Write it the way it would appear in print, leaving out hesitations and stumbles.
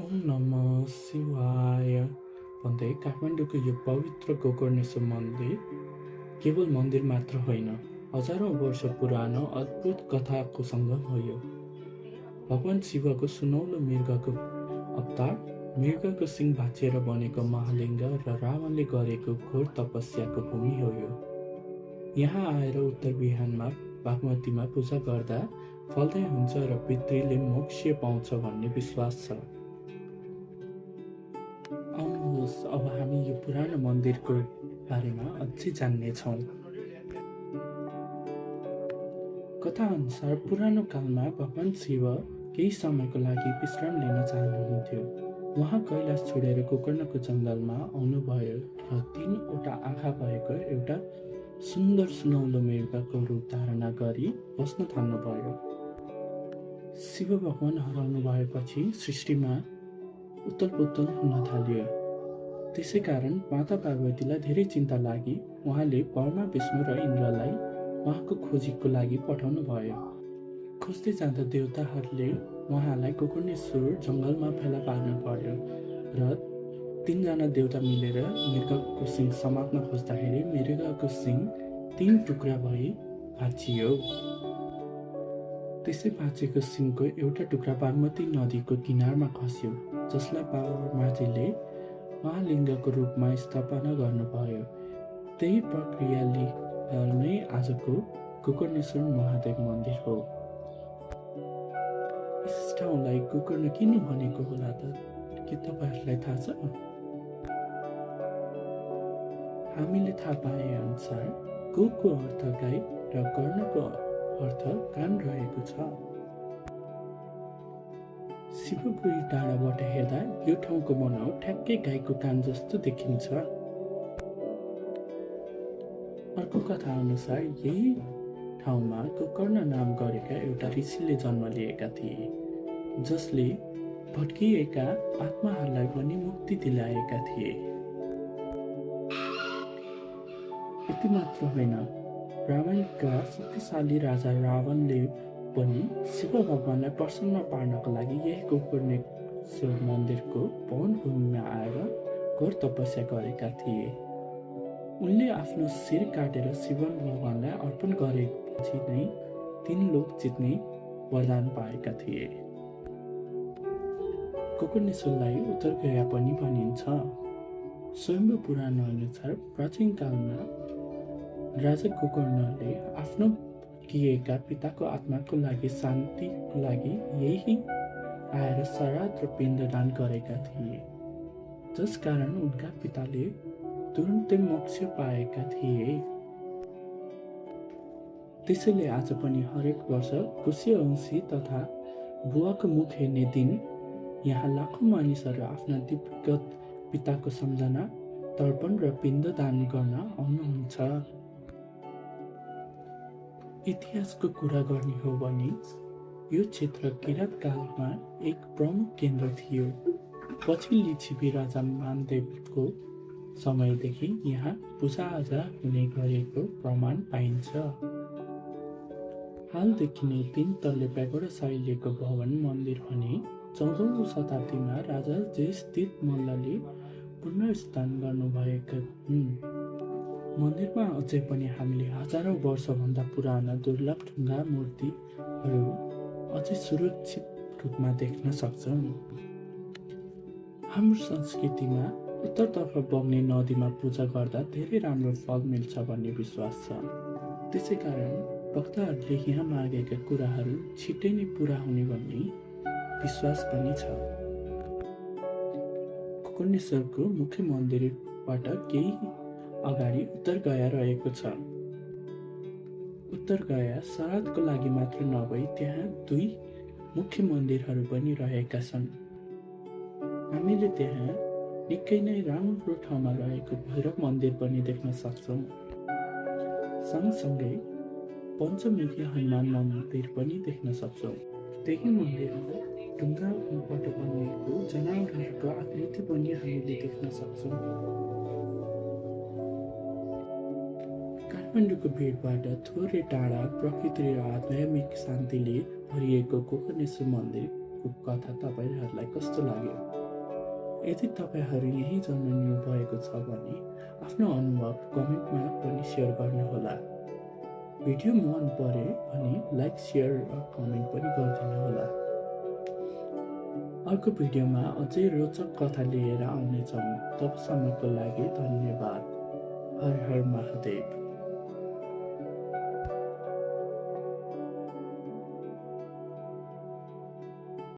ओम नमः शिवाय भन्दै काठमाडौँको यो पवित्र गोकर्णेश्वर मन्दिर केवल मन्दिर मात्र होइन, हजारौँ वर्ष पुरानो अद्भुत कथाको सङ्गम हो यो। भगवान शिवको सुनौलो मृगको अवतार, मृगको सिंह भाँचिएर बनेको महालिङ्ग र रावणले गरेको घोर तपस्याको भूमि हो यो। यहाँ आएर उत्तर बिहानमा बागमतीमा पूजा गर्दा फलदायी हुन्छ र पितृले मोक्ष पाउँछ भन्ने विश्वास छ। आउनुहोस्, अब हामी यो पुरानो मन्दिरको बारेमा अझै जान्नेछौँ। कथा अनुसार पुरानो कालमा भगवान शिव केही समयको लागि विश्राम लिन चाहनुहुन्थ्यो। उहाँ कैलाश छोडेर गोकर्णको जङ्गलमा आउनुभयो र 3वटा आँखा भएको एउटा सुन्दर सुनौलो मृगको रूप धारणा गरी बस्न थाल्नुभयो। शिव भगवान हराउनु भएपछि सृष्टिमा उतलपुतल हुन थाल्यो। त्यसै कारण माता पार्वतीलाई धेरै चिन्ता लागि उहाँले ब्रह्मा विष्णु र इन्द्रलाई उहाँको खोजीको लागि पठाउनु भयो। खोज्दै जाँदा देवताहरूले उहाँलाई गोकर्णेश्वर जङ्गलमा फेला पार्नु पर्यो र 3जना देवता मिलेर मृगको सिंह समात्न खोज्दाखेरि मृगको सिंह 3 टुक्रा भई भाँचियो। त्यसै भाँचेको सिंहको एउटा टुक्रा बागमती नदीको किनारमा खस्यो, जसलाई ब्रह्माजीले महालिङ्गको रूपमा स्थापना गर्नुभयो। त्यही प्रक्रियाले नै आजको गोकर्णेश्वर महादेव मन्दिर हो। यस ठाउँलाई गोकर्ण किन भनेको होला त? के तपाईँहरूलाई थाहा छ? हामीले थाहा पाए अनुसार गोको अर्थ गाई र कर्णको अर्थ कान रहेको छ। शिवपुरी डाँडाबाट हेर्दा यो ठाउँको बनावट ठ्याक्कै गाईको कान जस्तो देखिन्छ। अर्को कथा अनुसार यही ठाउँमा गोकर्ण नाम गरेका एउटा ऋषिले जन्म लिएका थिए, जसले भड्किएका आत्माहरूलाई पनि मुक्ति दिलाएका थिए। यति मात्र होइन, रामायणका शक्तिशाली राजा रावणले पनि शिव भगवानलाई प्रसन्न पार्नको लागि यही गोकर्णेश्वर मन्दिरको पवन भूमिमा आएर घोर तपस्या गरेका थिए। उनले आफ्नो शिर काटेर शिव भगवानलाई अर्पण गरेपछि नै 3 लोक जित्ने वरदान पाएका थिए। गोकर्णेश्वरलाई उत्तरगया पनि भनिन्छ। स्वयम्भू पुराण अनुसार प्राचीन कालमा राजा गोकर्णले आफ्नो किएका पिताको आत्माको लागि शान्तिको लागि यही आएर श्राद्ध र पिण्डदान गरेका थिए, जसकारण उनका पिताले तुरुन्तै मोक्ष पाएका थिए। त्यसैले आज पनि हरेक वर्ष कुशे औँसी तथा बुवाको मुख हेर्ने दिन यहाँ लाखौँ मानिसहरू आफ्ना दिवंगत पिताको सम्झना, तर्पण र पिण्डदान गर्न आउनुहुन्छ। इतिहासको कुरा गर्ने हो भने यो क्षेत्र किराँत कालमा एक प्रमुख केन्द्र थियो। पछि लिच्छवी राजा मानदेवको समयदेखि यहाँ पूजाआजा हुने गरेको प्रमाण पाइन्छ। हाल देखिने 3 तल्ले प्यागोडा शैलीको भवन मन्दिर भने 14औं शताब्दीमा राजा जयस्थित मल्लले पुनर्स्थान गर्नुभएका हुन्। मन्दिरमा अझै पनि हामीले हजारौँ वर्षभन्दा पुराना दुर्लभ ढुङ्गा मूर्तिहरू अझै सुरक्षित रूपमा देख्न सक्छौँ। हाम्रो संस्कृतिमा उत्तरतर्फ बग्ने नदीमा पूजा गर्दा धेरै राम्रो फल मिल्छ भन्ने विश्वास छ। त्यसै कारण भक्तहरूले यहाँ मागेका कुराहरू छिट्टै नै पुरा हुने भन्ने विश्वास पनि छ। गोकर्णेश्वरको मुख्य मन्दिरबाट केही अगाडि उत्तरगया रहेको छ। उत्तरगया श्राद्धको लागि मात्र नभई त्यहाँ 2 मुख्य मन्दिरहरू पनि रहेका छन्। हामीले त्यहाँ निकै नै राम्रो ठाउँमा रहेको भैरव मन्दिर पनि देख्न सक्छौँ। सँगसँगै पञ्चमुखी हनुमान मन्दिर पनि देख्न सक्छौँ। त्यही मन्दिरमा ढुङ्गाबाट बनिएको जनावरहरूको आकृति पनि हामीले देख्न सक्छौँ। काठमाडौँको भिडबाट थोरै टाढा प्रकृति र आध्यात्मिक शान्तिले भरिएको गोकर्णेश्वर मन्दिर सुनाएको कथा तपाईँहरूलाई कस्तो लाग्यो? यदि तपाईँहरू यही जन्मिनु भएको छ भने आफ्नो अनुभव कमेन्टमा पनि सेयर गर्नुहोला। भिडियो मन परे भने लाइक, शेयर र कमेन्ट पनि गरिदिनुहोला। अर्को भिडियोमा अझै रोचक कथा लिएर आउनेछौँ। तबसम्मको लागि धन्यवाद। हर हर महादेव।